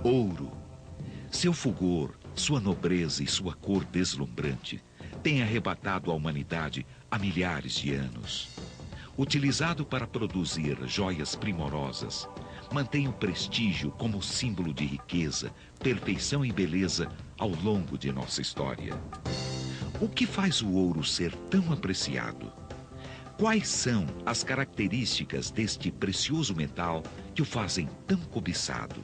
Ouro. Seu fulgor, sua nobreza e sua cor deslumbrante têm arrebatado a humanidade há milhares de anos. Utilizado para produzir joias primorosas, mantém o prestígio como símbolo de riqueza, perfeição e beleza ao longo de nossa história. O que faz o ouro ser tão apreciado? Quais são as características deste precioso metal que o fazem tão cobiçado?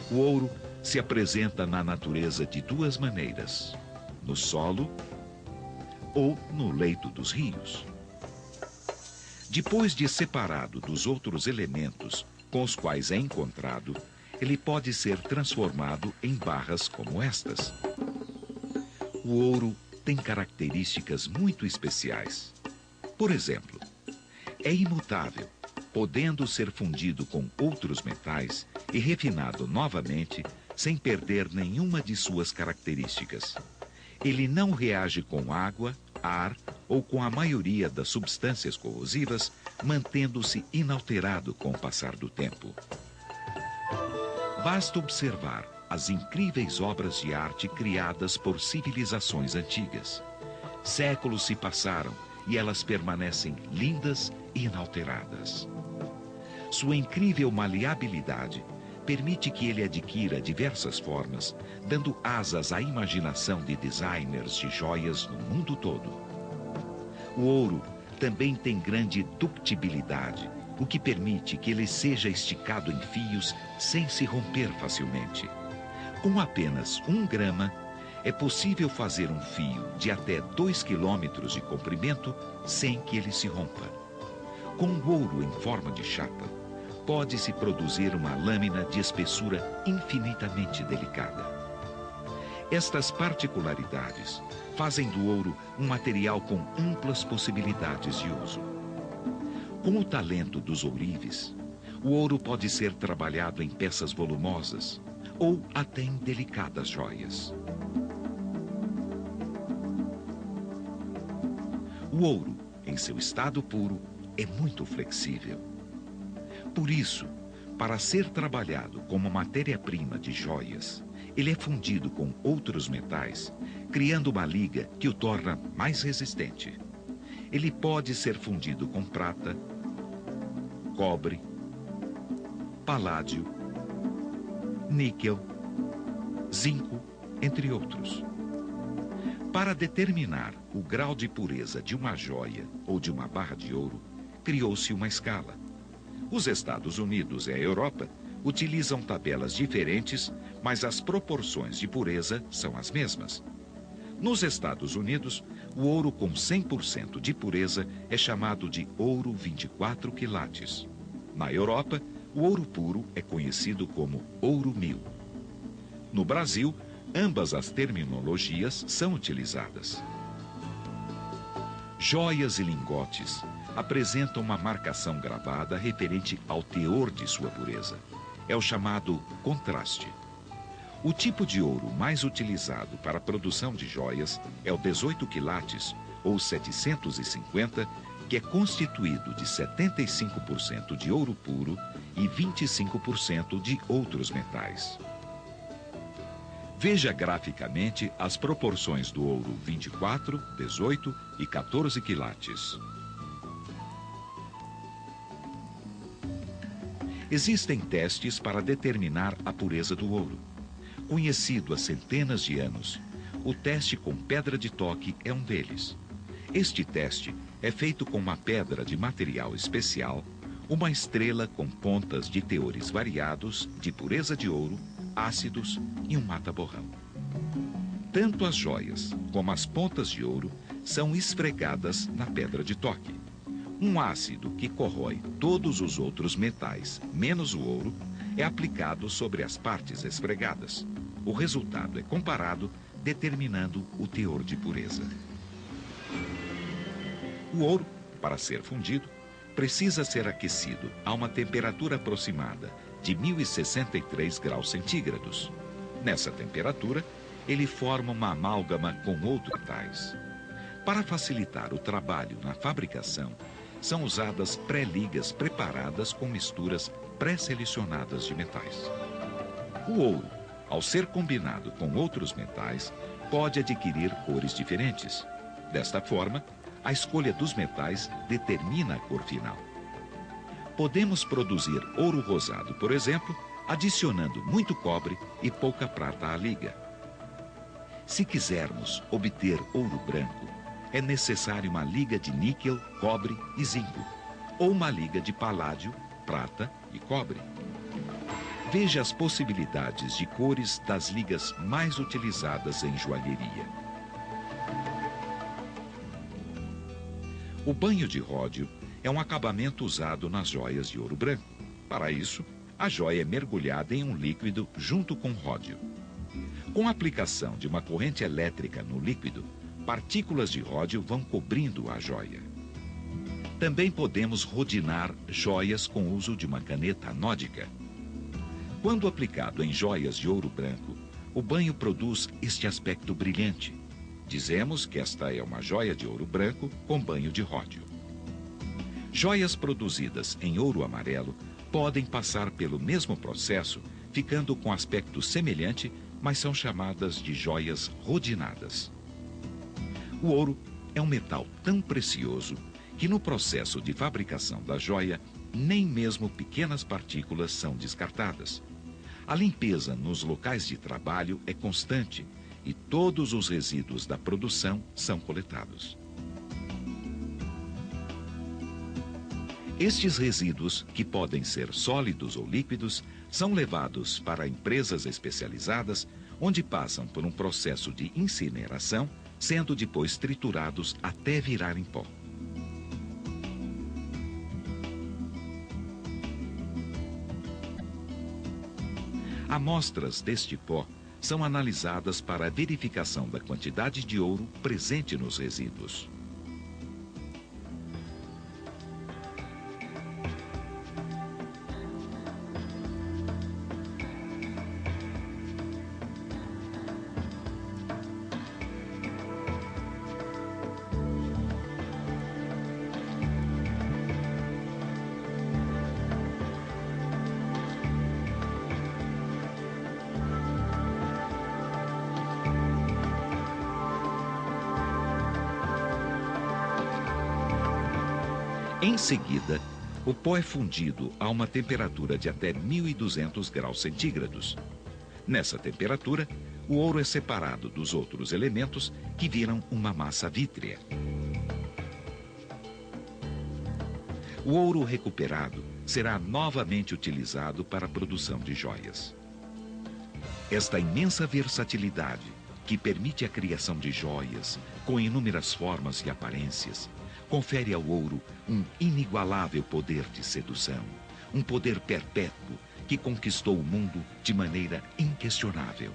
O ouro se apresenta na natureza de duas maneiras: no solo ou no leito dos rios. Depois de separado dos outros elementos com os quais é encontrado, ele pode ser transformado em barras como estas. O ouro tem características muito especiais. Por exemplo, é imutável, podendo ser fundido com outros metais e refinado novamente sem perder nenhuma de suas características. Ele não reage com água, ar ou com a maioria das substâncias corrosivas, mantendo-se inalterado com o passar do tempo. Basta observar as incríveis obras de arte criadas por civilizações antigas. Séculos se passaram e elas permanecem lindas e inalteradas. Sua incrível maleabilidade permite que ele adquira diversas formas, dando asas à imaginação de designers de joias no mundo todo. O ouro também tem grande ductibilidade, o que permite que ele seja esticado em fios sem se romper facilmente. Com apenas 1 grama, é possível fazer um fio de até 2 quilômetros de comprimento sem que ele se rompa. Com o ouro em forma de chapa, pode-se produzir uma lâmina de espessura infinitamente delicada. Estas particularidades fazem do ouro um material com amplas possibilidades de uso. Com o talento dos ourives, o ouro pode ser trabalhado em peças volumosas ou até em delicadas joias. O ouro, em seu estado puro, é muito flexível. Por isso, para ser trabalhado como matéria-prima de joias, ele é fundido com outros metais, criando uma liga que o torna mais resistente. Ele pode ser fundido com prata, cobre, paládio, níquel, zinco, entre outros. Para determinar o grau de pureza de uma joia ou de uma barra de ouro, criou-se uma escala. Os Estados Unidos e a Europa utilizam tabelas diferentes, mas as proporções de pureza são as mesmas. Nos Estados Unidos, o ouro com 100% de pureza é chamado de ouro 24 quilates. Na Europa, o ouro puro é conhecido como ouro 1000. No Brasil, ambas as terminologias são utilizadas. Joias e lingotes apresentam uma marcação gravada referente ao teor de sua pureza. É o chamado contraste. O tipo de ouro mais utilizado para a produção de joias é o 18 quilates, ou 750, que é constituído de 75% de ouro puro e 25% de outros metais. Veja graficamente as proporções do ouro 24, 18 e 14 quilates. Existem testes para determinar a pureza do ouro. Conhecido há centenas de anos, o teste com pedra de toque é um deles. Este teste é feito com uma pedra de material especial, uma estrela com pontas de teores variados de pureza de ouro, ácidos e um mata-borrão. Tanto as joias como as pontas de ouro são esfregadas na pedra de toque. Um ácido que corrói todos os outros metais, menos o ouro, é aplicado sobre as partes esfregadas. O resultado é comparado, determinando o teor de pureza. O ouro, para ser fundido, precisa ser aquecido a uma temperatura aproximada de 1063 graus centígrados. Nessa temperatura, ele forma uma amálgama com outros metais. Para facilitar o trabalho na fabricação, são usadas pré-ligas preparadas com misturas pré-selecionadas de metais. O ouro, ao ser combinado com outros metais, pode adquirir cores diferentes. Desta forma, a escolha dos metais determina a cor final. Podemos produzir ouro rosado, por exemplo, adicionando muito cobre e pouca prata à liga. Se quisermos obter ouro branco, é necessário uma liga de níquel, cobre e zinco, ou uma liga de paládio, prata e cobre. Veja as possibilidades de cores das ligas mais utilizadas em joalheria. O banho de ródio é um acabamento usado nas joias de ouro branco. Para isso, a joia é mergulhada em um líquido junto com ródio. Com a aplicação de uma corrente elétrica no líquido, partículas de ródio vão cobrindo a joia. Também podemos rodinar joias com o uso de uma caneta anódica. Quando aplicado em joias de ouro branco, o banho produz este aspecto brilhante. Dizemos que esta é uma joia de ouro branco com banho de ródio. Joias produzidas em ouro amarelo podem passar pelo mesmo processo, ficando com aspecto semelhante, mas são chamadas de joias rodinadas. O ouro é um metal tão precioso que no processo de fabricação da joia, nem mesmo pequenas partículas são descartadas. A limpeza nos locais de trabalho é constante e todos os resíduos da produção são coletados. Estes resíduos, que podem ser sólidos ou líquidos, são levados para empresas especializadas, onde passam por um processo de incineração, sendo depois triturados até virarem pó. Amostras deste pó são analisadas para a verificação da quantidade de ouro presente nos resíduos. Em seguida, o pó é fundido a uma temperatura de até 1.200 graus centígrados. Nessa temperatura, o ouro é separado dos outros elementos que viram uma massa vítrea. O ouro recuperado será novamente utilizado para a produção de joias. Esta imensa versatilidade, que permite a criação de joias com inúmeras formas e aparências, confere ao ouro um inigualável poder de sedução, um poder perpétuo que conquistou o mundo de maneira inquestionável.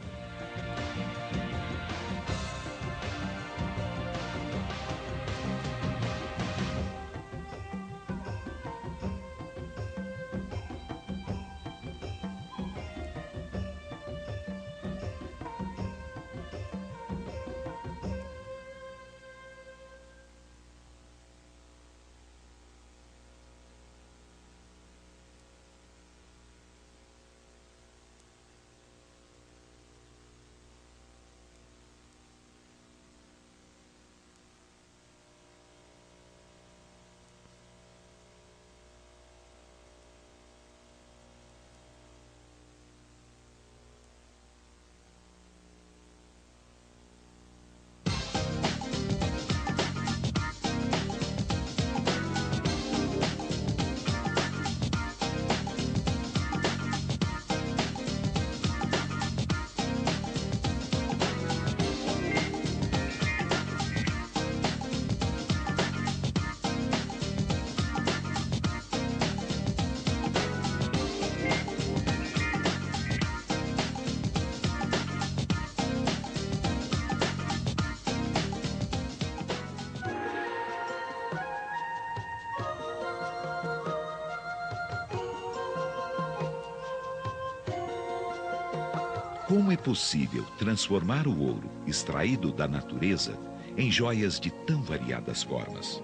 Como é possível transformar o ouro extraído da natureza em joias de tão variadas formas?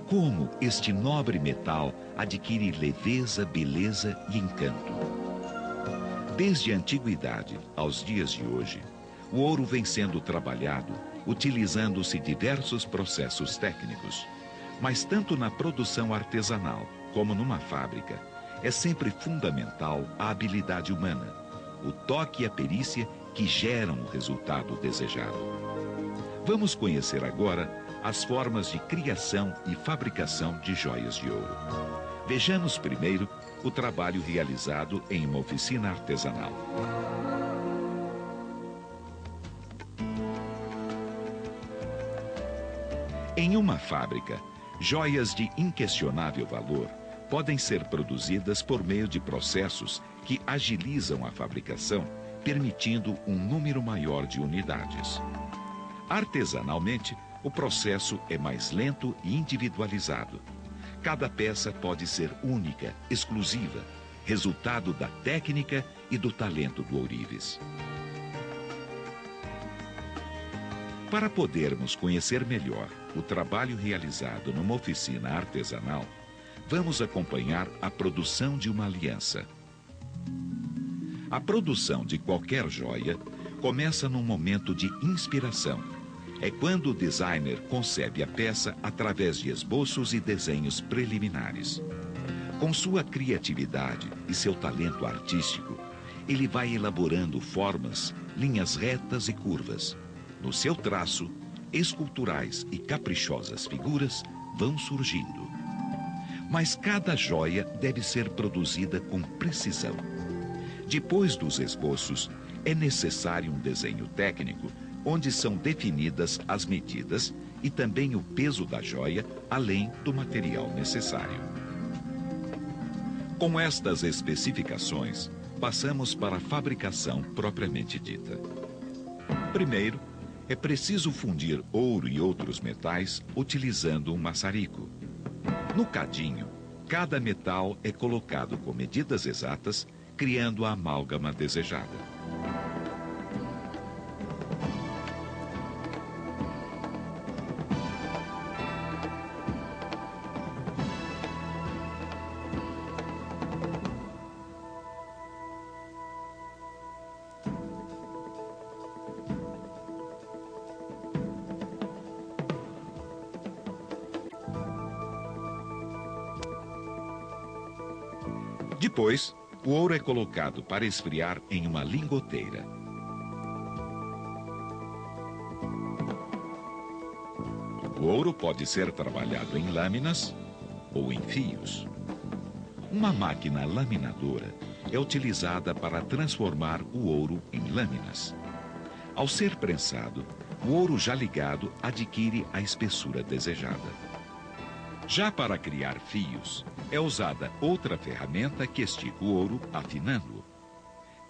Como este nobre metal adquire leveza, beleza e encanto? Desde a antiguidade aos dias de hoje, o ouro vem sendo trabalhado utilizando-se diversos processos técnicos. Mas tanto na produção artesanal como numa fábrica, é sempre fundamental a habilidade humana, o toque e a perícia que geram o resultado desejado. Vamos conhecer agora as formas de criação e fabricação de joias de ouro. Vejamos primeiro o trabalho realizado em uma oficina artesanal. Em uma fábrica, joias de inquestionável valor podem ser produzidas por meio de processos que agilizam a fabricação, permitindo um número maior de unidades. Artesanalmente, o processo é mais lento e individualizado. Cada peça pode ser única, exclusiva, resultado da técnica e do talento do ourives. Para podermos conhecer melhor o trabalho realizado numa oficina artesanal, vamos acompanhar a produção de uma aliança. A produção de qualquer joia começa num momento de inspiração. É quando o designer concebe a peça através de esboços e desenhos preliminares. Com sua criatividade e seu talento artístico, ele vai elaborando formas, linhas retas e curvas. No seu traço, esculturais e caprichosas figuras vão surgindo. Mas cada joia deve ser produzida com precisão. Depois dos esboços, é necessário um desenho técnico, onde são definidas as medidas e também o peso da joia, além do material necessário. Com estas especificações, passamos para a fabricação propriamente dita. Primeiro, é preciso fundir ouro e outros metais utilizando um maçarico. No cadinho, cada metal é colocado com medidas exatas, criando a amálgama desejada. Depois, o ouro é colocado para esfriar em uma lingoteira. O ouro pode ser trabalhado em lâminas ou em fios. Uma máquina laminadora é utilizada para transformar o ouro em lâminas. Ao ser prensado, o ouro já ligado adquire a espessura desejada. Já para criar fios, é usada outra ferramenta que estica o ouro, afinando-o.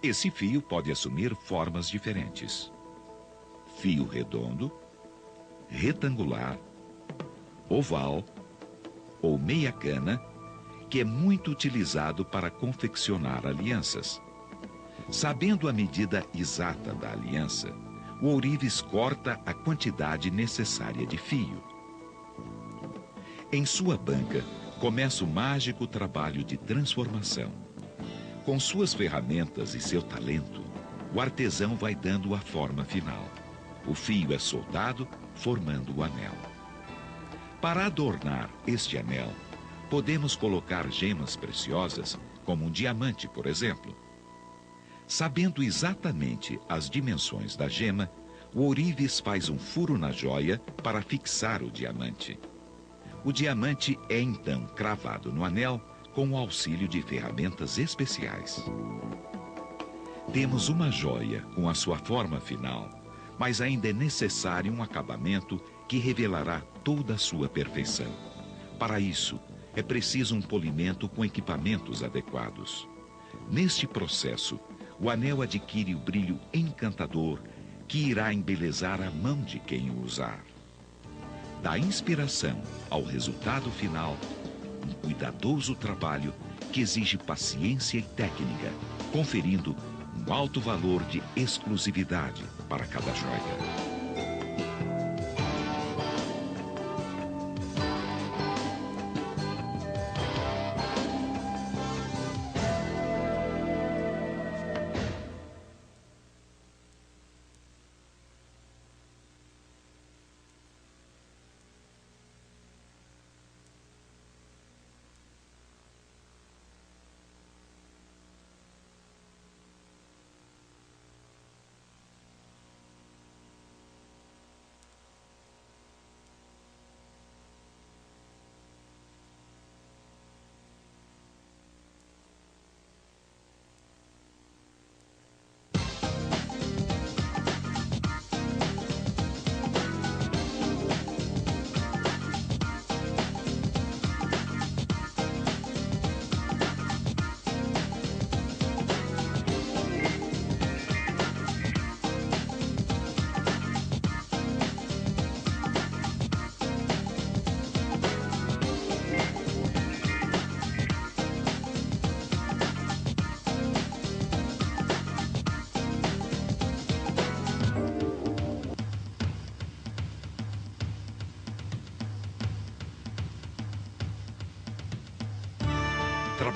Esse fio pode assumir formas diferentes: fio redondo, retangular, oval ou meia cana, que é muito utilizado para confeccionar alianças. Sabendo a medida exata da aliança, o ourives corta a quantidade necessária de fio. Em sua banca, começa o mágico trabalho de transformação. Com suas ferramentas e seu talento, o artesão vai dando a forma final. O fio é soldado, formando o anel. Para adornar este anel, podemos colocar gemas preciosas, como um diamante, por exemplo. Sabendo exatamente as dimensões da gema, o ourives faz um furo na joia para fixar o diamante. O diamante é então cravado no anel com o auxílio de ferramentas especiais. Temos uma joia com a sua forma final, mas ainda é necessário um acabamento que revelará toda a sua perfeição. Para isso, é preciso um polimento com equipamentos adequados. Neste processo, o anel adquire o brilho encantador que irá embelezar a mão de quem o usar. Da inspiração ao resultado final, um cuidadoso trabalho que exige paciência e técnica, conferindo um alto valor de exclusividade para cada joia.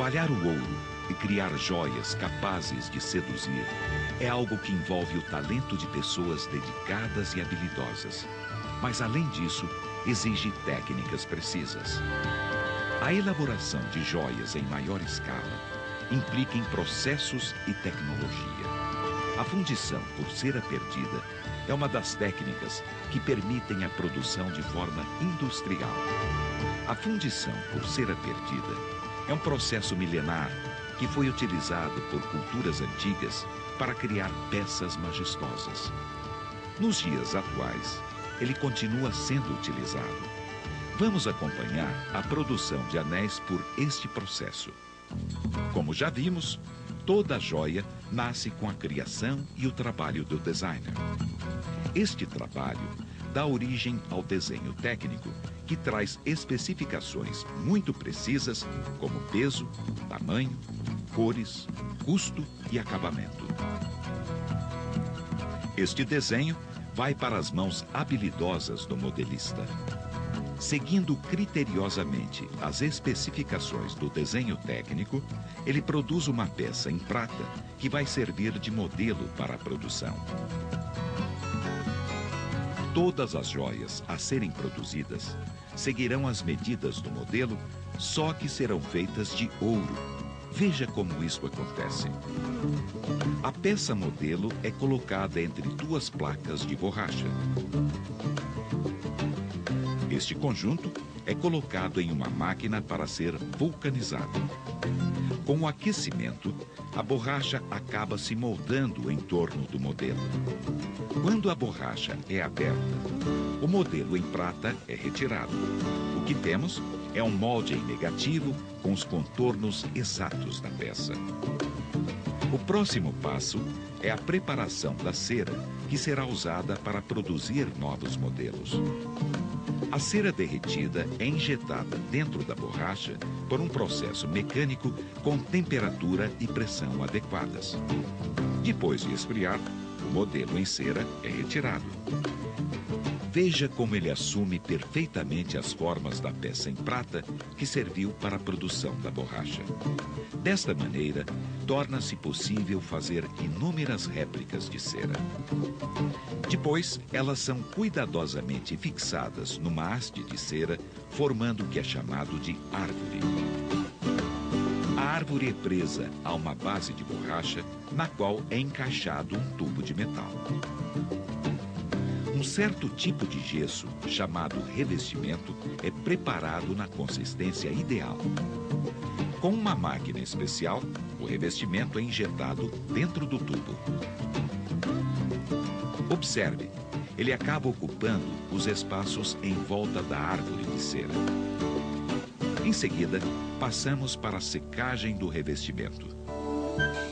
Trabalhar o ouro e criar joias capazes de seduzir é algo que envolve o talento de pessoas dedicadas e habilidosas. Mas, além disso, exige técnicas precisas. A elaboração de joias em maior escala implica em processos e tecnologia. A fundição por cera perdida é uma das técnicas que permitem a produção de forma industrial. A fundição por cera perdida é um processo milenar que foi utilizado por culturas antigas para criar peças majestosas. Nos dias atuais, ele continua sendo utilizado. Vamos acompanhar a produção de anéis por este processo. Como já vimos, toda joia nasce com a criação e o trabalho do designer. Este trabalho dá origem ao desenho técnico, que traz especificações muito precisas, como peso, tamanho, cores, custo e acabamento. Este desenho vai para as mãos habilidosas do modelista. Seguindo criteriosamente as especificações do desenho técnico, ele produz uma peça em prata que vai servir de modelo para a produção. Todas as joias a serem produzidas seguirão as medidas do modelo, só que serão feitas de ouro. Veja como isso acontece. A peça modelo é colocada entre duas placas de borracha. Este conjunto é colocado em uma máquina para ser vulcanizado. Com o aquecimento, a borracha acaba se moldando em torno do modelo. Quando a borracha é aberta, o modelo em prata é retirado. O que temos é um molde em negativo com os contornos exatos da peça. O próximo passo é a preparação da cera, que será usada para produzir novos modelos. A cera derretida é injetada dentro da borracha por um processo mecânico com temperatura e pressão adequadas. Depois de esfriar, o modelo em cera é retirado. Veja como ele assume perfeitamente as formas da peça em prata que serviu para a produção da borracha. Desta maneira, torna-se possível fazer inúmeras réplicas de cera. Depois, elas são cuidadosamente fixadas numa haste de cera, formando o que é chamado de árvore. A árvore é presa a uma base de borracha, na qual é encaixado um tubo de metal. Um certo tipo de gesso, chamado revestimento, é preparado na consistência ideal. Com uma máquina especial, o revestimento é injetado dentro do tubo. Observe, ele acaba ocupando os espaços em volta da árvore de cera. Em seguida, passamos para a secagem do revestimento.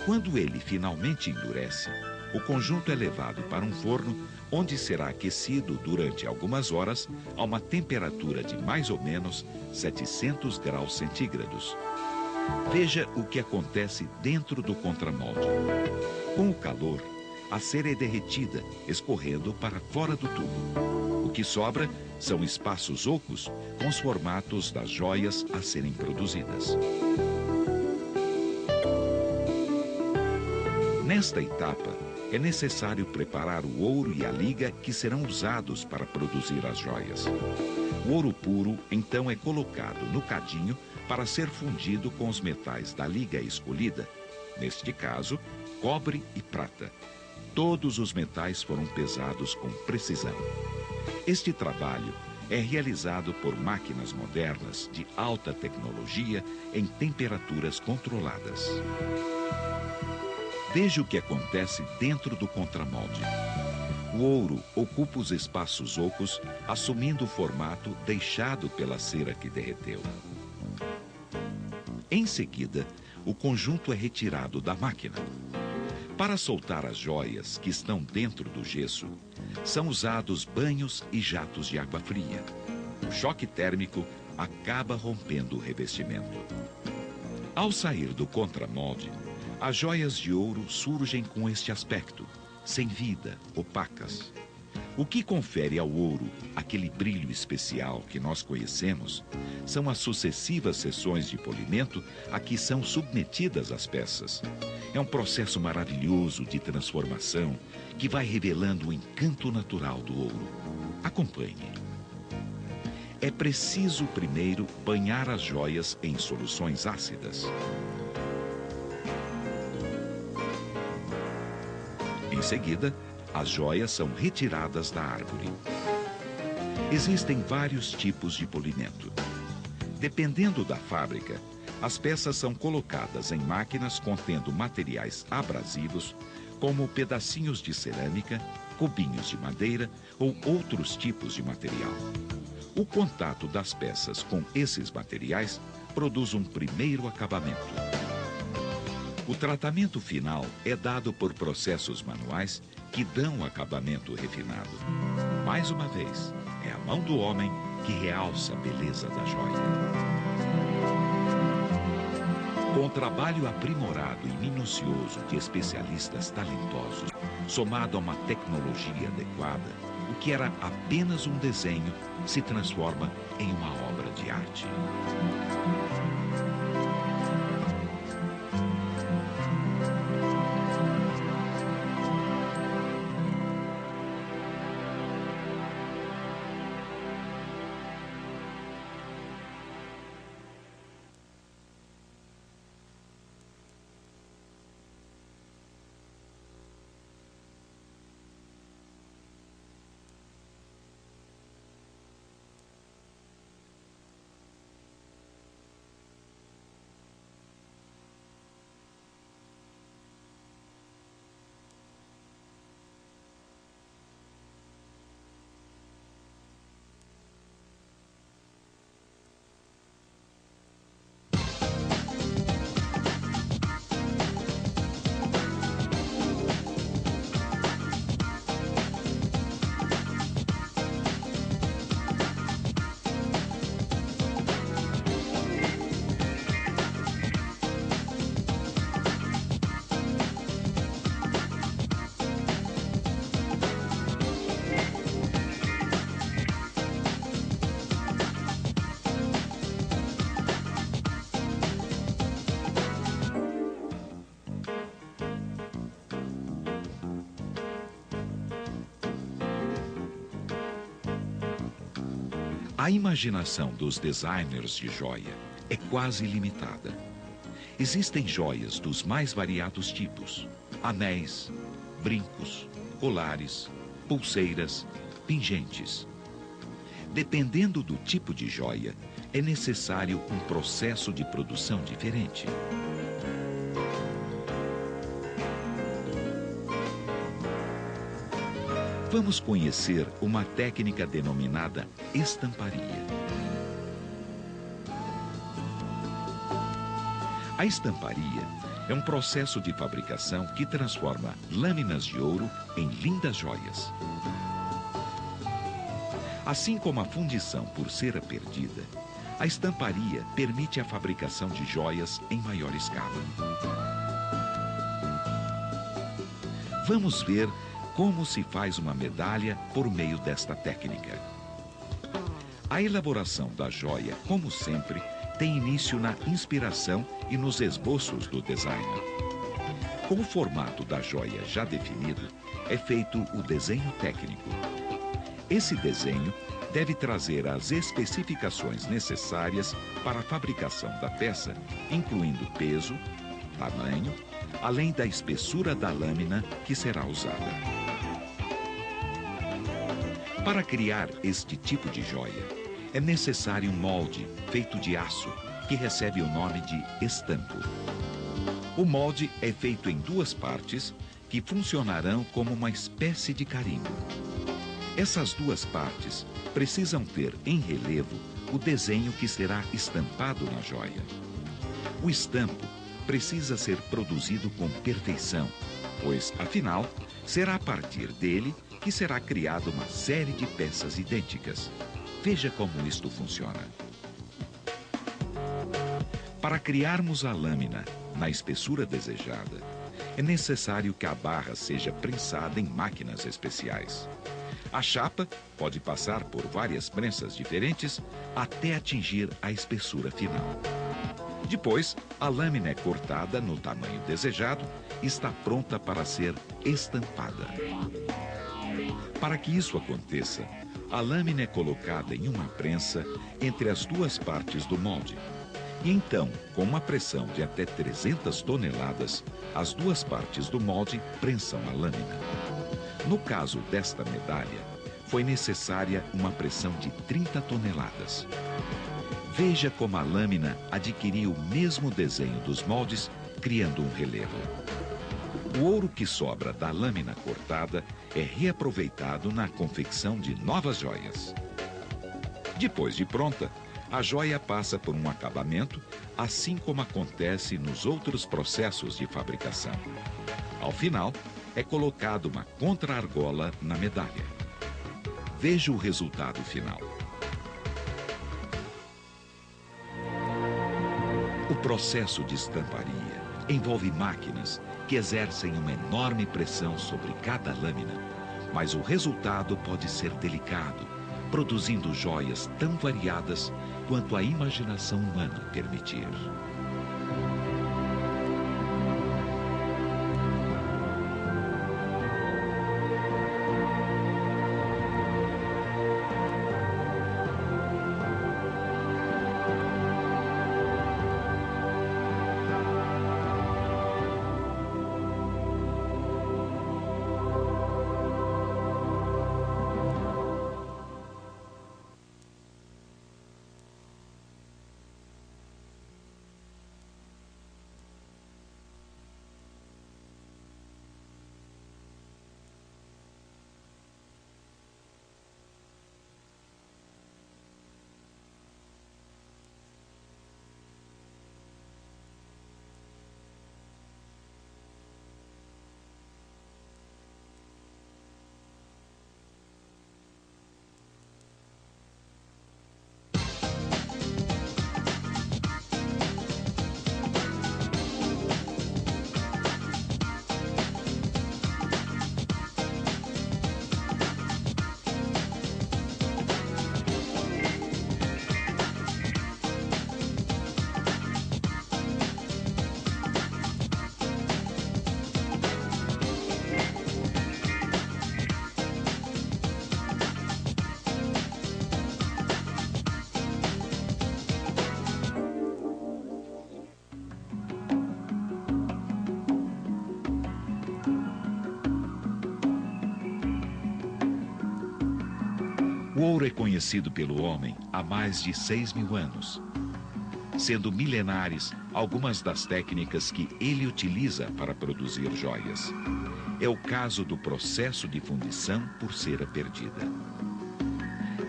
Quando ele finalmente endurece, o conjunto é levado para um forno, onde será aquecido durante algumas horas a uma temperatura de mais ou menos 700 graus centígrados. Veja o que acontece dentro do contramolde. Com o calor, a cera é derretida, escorrendo para fora do tubo. O que sobra são espaços ocos com os formatos das joias a serem produzidas. Nesta etapa, é necessário preparar o ouro e a liga que serão usados para produzir as joias. O ouro puro, então, é colocado no cadinho para ser fundido com os metais da liga escolhida, neste caso, cobre e prata. Todos os metais foram pesados com precisão. Este trabalho é realizado por máquinas modernas de alta tecnologia em temperaturas controladas. Veja o que acontece dentro do contramolde. O ouro ocupa os espaços ocos, assumindo o formato deixado pela cera que derreteu. Em seguida, o conjunto é retirado da máquina. Para soltar as joias que estão dentro do gesso, são usados banhos e jatos de água fria. O choque térmico acaba rompendo o revestimento. Ao sair do contramolde, as joias de ouro surgem com este aspecto, sem vida, opacas. O que confere ao ouro aquele brilho especial que nós conhecemos são as sucessivas sessões de polimento a que são submetidas as peças. É um processo maravilhoso de transformação que vai revelando o encanto natural do ouro. Acompanhe. É preciso primeiro banhar as joias em soluções ácidas. Em seguida, as joias são retiradas da árvore. Existem vários tipos de polimento. Dependendo da fábrica, as peças são colocadas em máquinas contendo materiais abrasivos, como pedacinhos de cerâmica, cubinhos de madeira ou outros tipos de material. O contato das peças com esses materiais produz um primeiro acabamento. O tratamento final é dado por processos manuais que dão o acabamento refinado. Mais uma vez, é a mão do homem que realça a beleza da joia. Com o trabalho aprimorado e minucioso de especialistas talentosos, somado a uma tecnologia adequada, o que era apenas um desenho se transforma em uma obra de arte. A imaginação dos designers de joia é quase ilimitada. Existem joias dos mais variados tipos: anéis, brincos, colares, pulseiras, pingentes. Dependendo do tipo de joia, é necessário um processo de produção diferente. Vamos conhecer uma técnica denominada estamparia. A estamparia é um processo de fabricação que transforma lâminas de ouro em lindas joias. Assim como a fundição por cera perdida, a estamparia permite a fabricação de joias em maior escala. Vamos ver como se faz uma medalha por meio desta técnica. A elaboração da joia, como sempre, tem início na inspiração e nos esboços do designer. Com o formato da joia já definido, é feito o desenho técnico. Esse desenho deve trazer as especificações necessárias para a fabricação da peça, incluindo peso, tamanho, além da espessura da lâmina que será usada. Para criar este tipo de joia, é necessário um molde feito de aço, que recebe o nome de estampo. O molde é feito em duas partes, que funcionarão como uma espécie de carimbo. Essas duas partes precisam ter em relevo o desenho que será estampado na joia. O estampo precisa ser produzido com perfeição, pois, afinal, será a partir dele que será criada uma série de peças idênticas. Veja como isto funciona. Para criarmos a lâmina na espessura desejada, é necessário que a barra seja prensada em máquinas especiais. A chapa pode passar por várias prensas diferentes até atingir a espessura final. Depois, a lâmina é cortada no tamanho desejado e está pronta para ser estampada. Para que isso aconteça, a lâmina é colocada em uma prensa entre as duas partes do molde. E então, com uma pressão de até 300 toneladas, as duas partes do molde prensam a lâmina. No caso desta medalha, foi necessária uma pressão de 30 toneladas. Veja como a lâmina adquiriu o mesmo desenho dos moldes, criando um relevo. O ouro que sobra da lâmina cortada é reaproveitado na confecção de novas joias. Depois de pronta, a joia passa por um acabamento, assim como acontece nos outros processos de fabricação. Ao final, é colocado uma contra-argola na medalha. Veja o resultado final. O processo de estamparia envolve máquinas que exercem uma enorme pressão sobre cada lâmina, mas o resultado pode ser delicado, produzindo joias tão variadas quanto a imaginação humana permitir. O ouro é conhecido pelo homem há mais de 6.000 anos, sendo milenares algumas das técnicas que ele utiliza para produzir joias. É o caso do processo de fundição por cera perdida.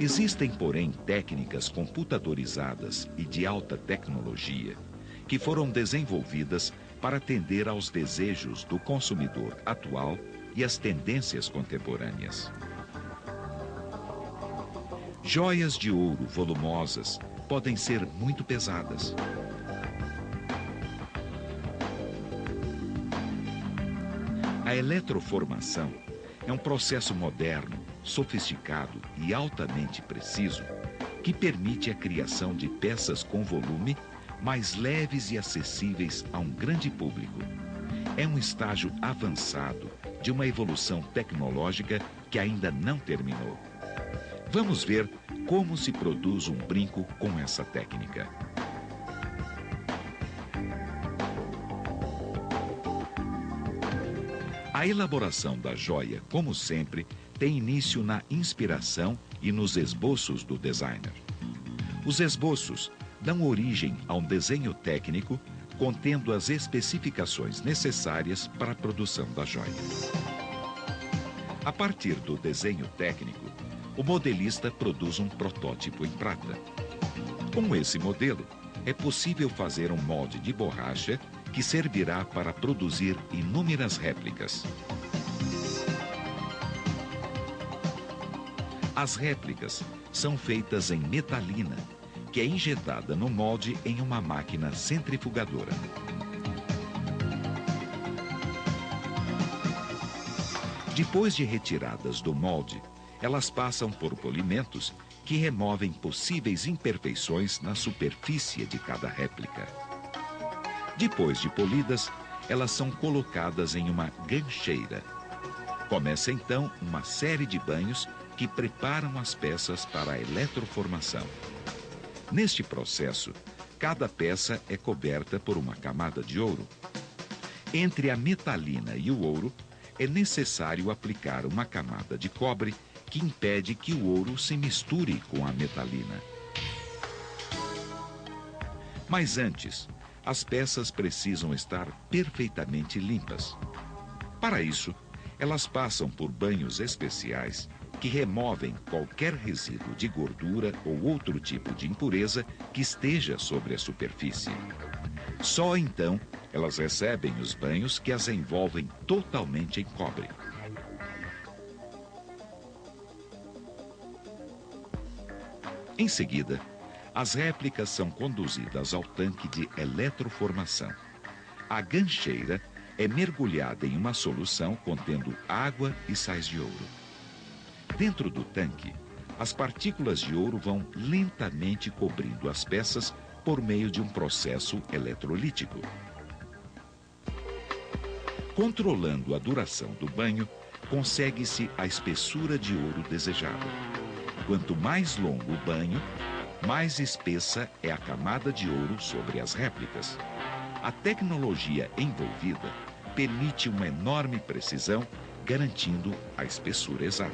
Existem, porém, técnicas computadorizadas e de alta tecnologia que foram desenvolvidas para atender aos desejos do consumidor atual e às tendências contemporâneas. Joias de ouro volumosas podem ser muito pesadas. A eletroformação é um processo moderno, sofisticado e altamente preciso que permite a criação de peças com volume mais leves e acessíveis a um grande público. É um estágio avançado de uma evolução tecnológica que ainda não terminou. Vamos ver como se produz um brinco com essa técnica. A elaboração da joia, como sempre, tem início na inspiração e nos esboços do designer. Os esboços dão origem a um desenho técnico contendo as especificações necessárias para a produção da joia. A partir do desenho técnico, o modelista produz um protótipo em prata. Com esse modelo, é possível fazer um molde de borracha que servirá para produzir inúmeras réplicas. As réplicas são feitas em metalina, que é injetada no molde em uma máquina centrifugadora. Depois de retiradas do molde, elas passam por polimentos que removem possíveis imperfeições na superfície de cada réplica. Depois de polidas, elas são colocadas em uma gancheira. Começa então uma série de banhos que preparam as peças para a eletroformação. Neste processo, cada peça é coberta por uma camada de ouro. Entre a metalina e o ouro, é necessário aplicar uma camada de cobre que impede que o ouro se misture com a metalina. Mas antes, as peças precisam estar perfeitamente limpas. Para isso, elas passam por banhos especiais que removem qualquer resíduo de gordura ou outro tipo de impureza que esteja sobre a superfície. Só então elas recebem os banhos que as envolvem totalmente em cobre. Em seguida, as réplicas são conduzidas ao tanque de eletroformação. A gancheira é mergulhada em uma solução contendo água e sais de ouro. Dentro do tanque, as partículas de ouro vão lentamente cobrindo as peças por meio de um processo eletrolítico. Controlando a duração do banho, consegue-se a espessura de ouro desejada. Quanto mais longo o banho, mais espessa é a camada de ouro sobre as réplicas. A tecnologia envolvida permite uma enorme precisão, garantindo a espessura exata.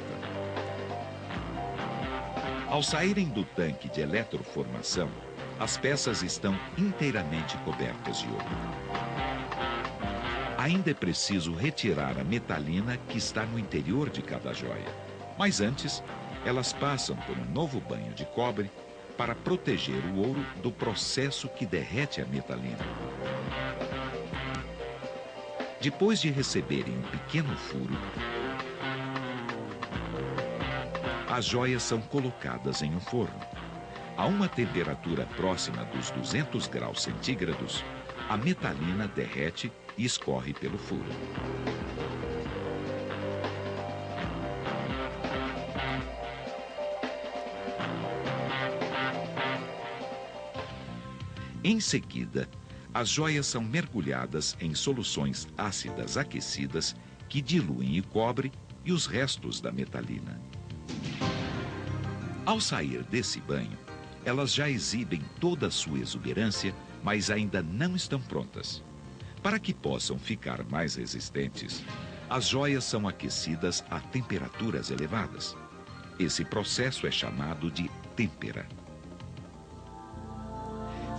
Ao saírem do tanque de eletroformação, as peças estão inteiramente cobertas de ouro. Ainda é preciso retirar a metalina que está no interior de cada joia. Mas antes, elas passam por um novo banho de cobre para proteger o ouro do processo que derrete a metalina. Depois de receberem um pequeno furo, as joias são colocadas em um forno. A uma temperatura próxima dos 200 graus centígrados, a metalina derrete e escorre pelo furo. Em seguida, as joias são mergulhadas em soluções ácidas aquecidas que diluem o cobre e os restos da metalina. Ao sair desse banho, elas já exibem toda a sua exuberância, mas ainda não estão prontas. Para que possam ficar mais resistentes, as joias são aquecidas a temperaturas elevadas. Esse processo é chamado de têmpera.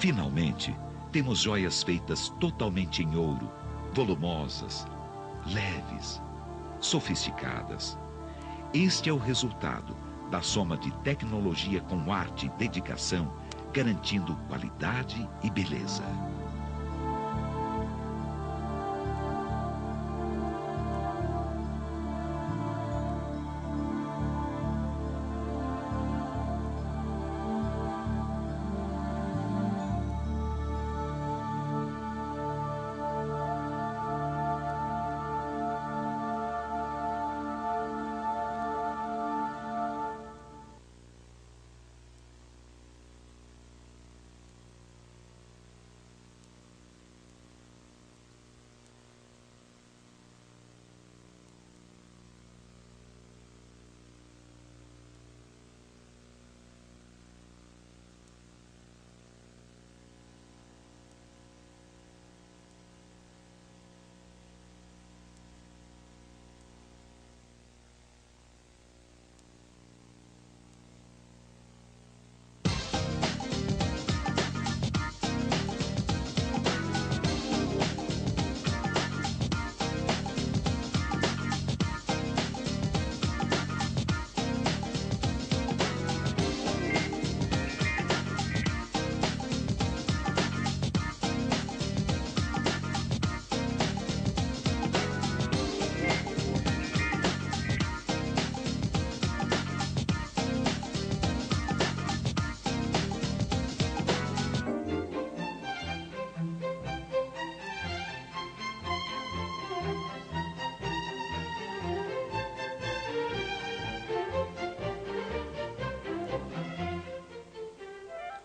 Finalmente, temos joias feitas totalmente em ouro, volumosas, leves, sofisticadas. Este é o resultado da soma de tecnologia com arte e dedicação, garantindo qualidade e beleza.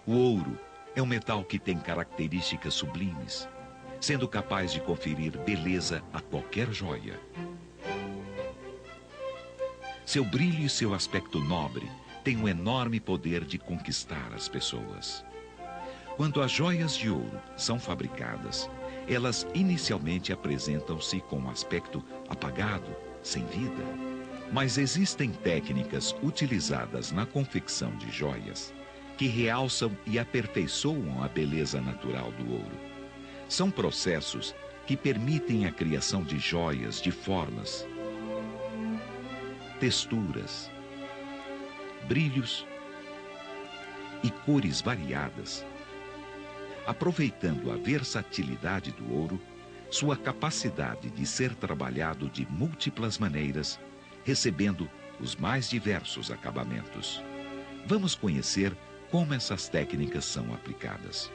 O ouro é um metal que tem características sublimes, sendo capaz de conferir beleza a qualquer joia. Seu brilho e seu aspecto nobre têm um enorme poder de conquistar as pessoas. Quando as joias de ouro são fabricadas, elas inicialmente apresentam-se com um aspecto apagado, sem vida. Mas existem técnicas utilizadas na confecção de joias que realçam e aperfeiçoam a beleza natural do ouro. São processos que permitem a criação de joias de formas, texturas, brilhos e cores variadas, aproveitando a versatilidade do ouro, sua capacidade de ser trabalhado de múltiplas maneiras, recebendo os mais diversos acabamentos. Vamos conhecer como essas técnicas são aplicadas.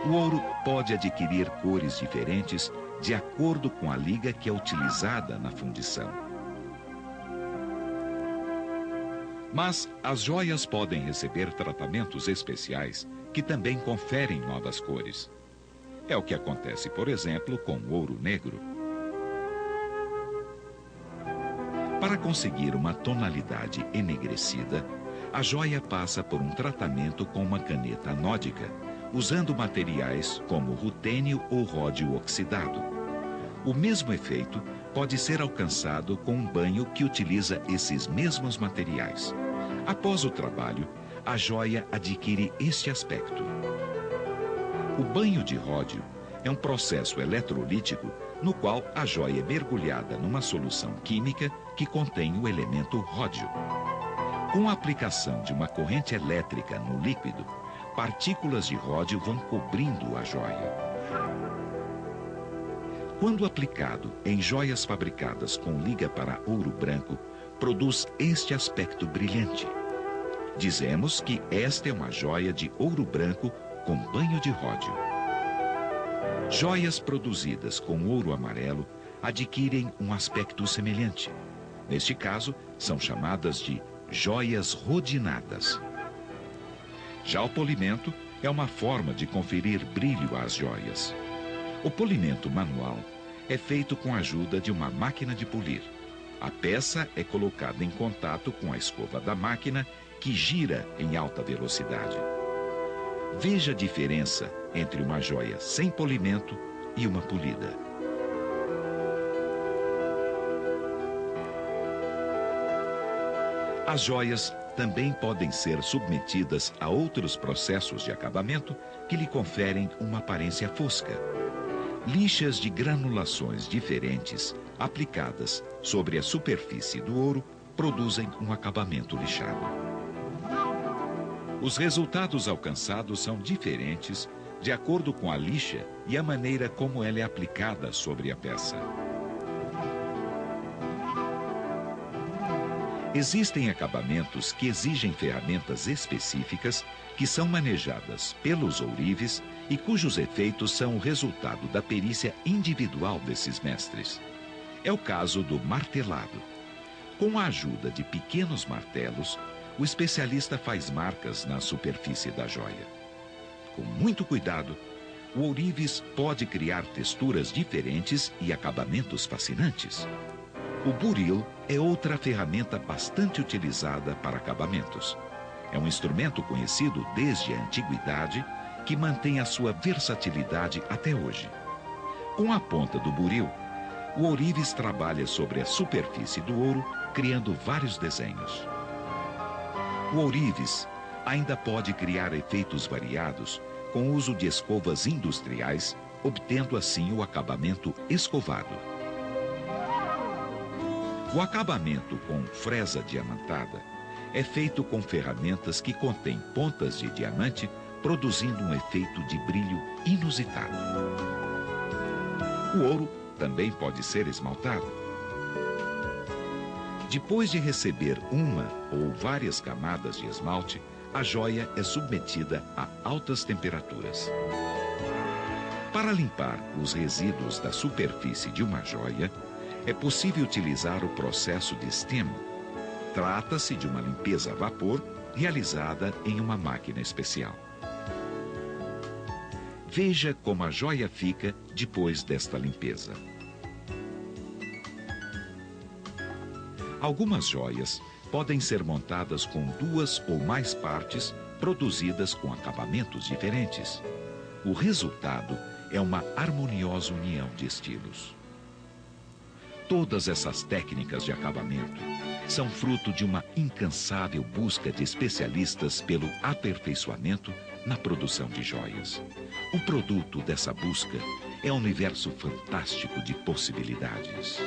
O ouro pode adquirir cores diferentes de acordo com a liga que é utilizada na fundição. Mas as joias podem receber tratamentos especiais que também conferem novas cores. É o que acontece, por exemplo, com o ouro negro. Para conseguir uma tonalidade enegrecida, a joia passa por um tratamento com uma caneta anódica, usando materiais como rutênio ou ródio oxidado. O mesmo efeito pode ser alcançado com um banho que utiliza esses mesmos materiais. Após o trabalho, a joia adquire este aspecto. O banho de ródio é um processo eletrolítico no qual a joia é mergulhada numa solução química que contém o elemento ródio. Com a aplicação de uma corrente elétrica no líquido, partículas de ródio vão cobrindo a joia. Quando aplicado em joias fabricadas com liga para ouro branco, produz este aspecto brilhante. Dizemos que esta é uma joia de ouro branco com banho de ródio. Joias produzidas com ouro amarelo adquirem um aspecto semelhante. Neste caso, são chamadas de joias rodinadas. Já o polimento é uma forma de conferir brilho às joias. O polimento manual é feito com a ajuda de uma máquina de polir. A peça é colocada em contato com a escova da máquina, que gira em alta velocidade. Veja a diferença entre uma joia sem polimento e uma polida. As joias também podem ser submetidas a outros processos de acabamento que lhe conferem uma aparência fosca. Lixas de granulações diferentes aplicadas sobre a superfície do ouro produzem um acabamento lixado. Os resultados alcançados são diferentes de acordo com a lixa e a maneira como ela é aplicada sobre a peça. Existem acabamentos que exigem ferramentas específicas que são manejadas pelos ourives e cujos efeitos são o resultado da perícia individual desses mestres. É o caso do martelado. Com a ajuda de pequenos martelos, o especialista faz marcas na superfície da joia. Com muito cuidado, o ourives pode criar texturas diferentes e acabamentos fascinantes. O buril é outra ferramenta bastante utilizada para acabamentos. É um instrumento conhecido desde a antiguidade que mantém a sua versatilidade até hoje. Com a ponta do buril, o ourives trabalha sobre a superfície do ouro, criando vários desenhos. O ourives ainda pode criar efeitos variados com o uso de escovas industriais, obtendo assim o acabamento escovado. O acabamento com fresa diamantada é feito com ferramentas que contêm pontas de diamante, produzindo um efeito de brilho inusitado. O ouro também pode ser esmaltado. Depois de receber uma ou várias camadas de esmalte, a joia é submetida a altas temperaturas. Para limpar os resíduos da superfície de uma joia, é possível utilizar o processo de steam. Trata-se de uma limpeza a vapor realizada em uma máquina especial. Veja como a joia fica depois desta limpeza. Algumas joias podem ser montadas com 2 ou mais partes produzidas com acabamentos diferentes. O resultado é uma harmoniosa união de estilos. Todas essas técnicas de acabamento são fruto de uma incansável busca de especialistas pelo aperfeiçoamento na produção de joias. O produto dessa busca é um universo fantástico de possibilidades.